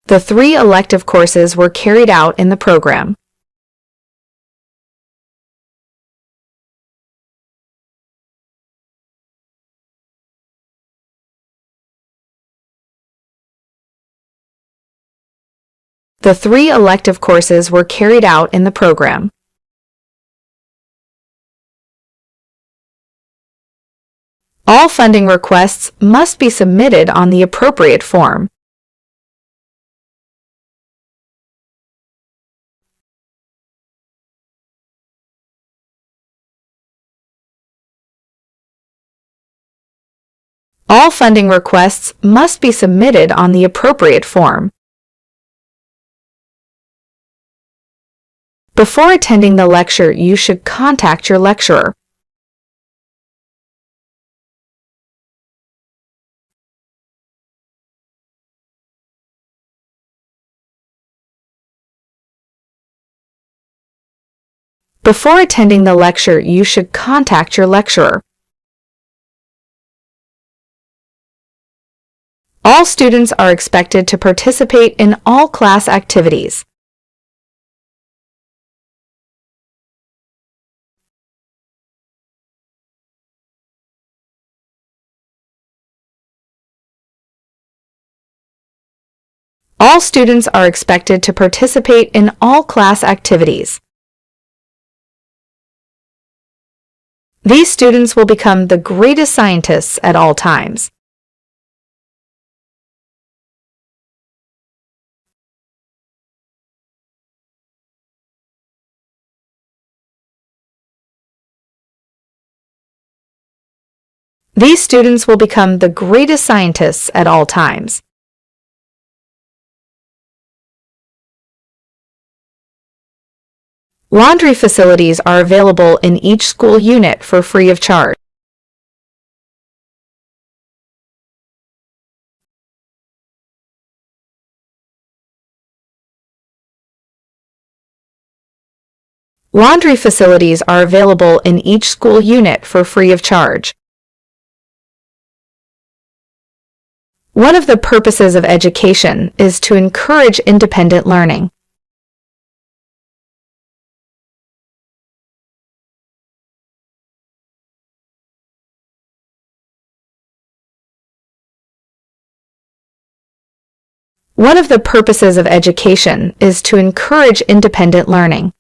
The 3 elective courses were carried out in the program. The 3 elective courses were carried out in the program. All funding requests must be submitted on the appropriate form. All funding requests must be submitted on the appropriate form. Before attending the lecture, you should contact your lecturer. Before attending the lecture, you should contact your lecturer. All students are expected to participate in all class activities. All students are expected to participate in all class activities. These students will become the greatest scientists at all times. These students will become the greatest scientists at all times. Laundry facilities are available in each school unit for free of charge. Laundry facilities are available in each school unit for free of charge. One of the purposes of education is to encourage independent learning. One of the purposes of education is to encourage independent learning.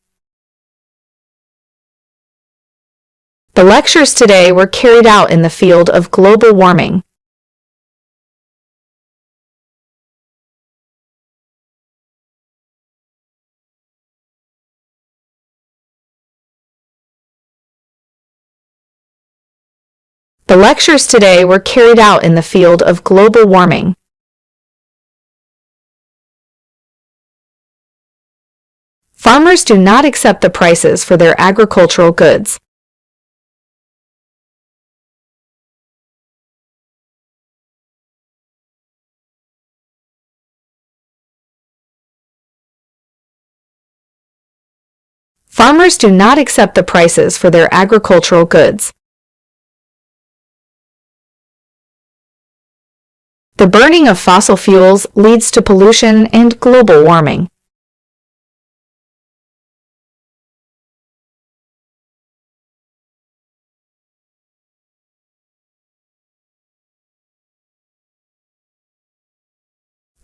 The lectures today were carried out in the field of global warming. The lectures today were carried out in the field of global warming. Farmers do not accept the prices for their agricultural goods. Farmers do not accept the prices for their agricultural goods. The burning of fossil fuels leads to pollution and global warming.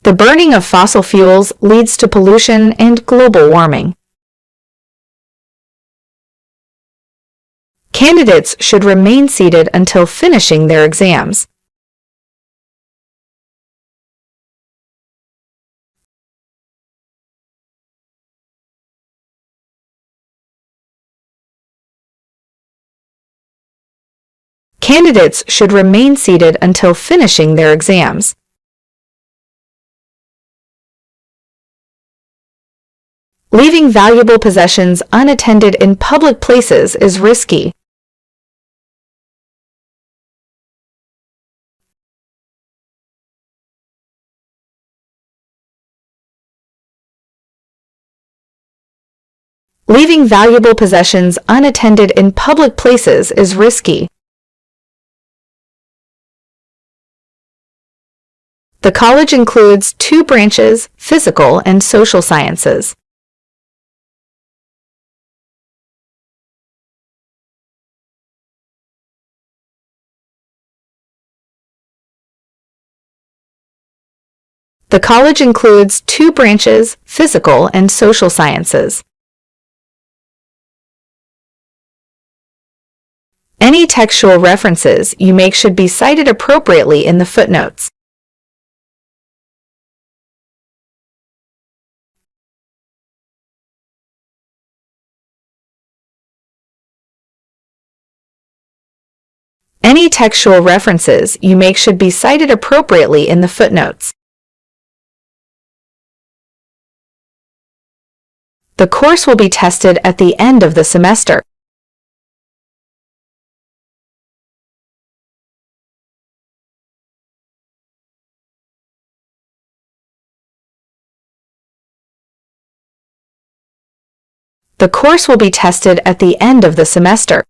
The burning of fossil fuels leads to pollution and global warming. Candidates should remain seated until finishing their exams. Candidates should remain seated until finishing their exams. Leaving valuable possessions unattended in public places is risky. Leaving valuable possessions unattended in public places is risky. The college includes 2 branches, physical and social sciences. The college includes 2 branches, physical and social sciences. Any textual references you make should be cited appropriately in the footnotes. Any textual references you make should be cited appropriately in the footnotes. The course will be tested at the end of the semester. The course will be tested at the end of the semester.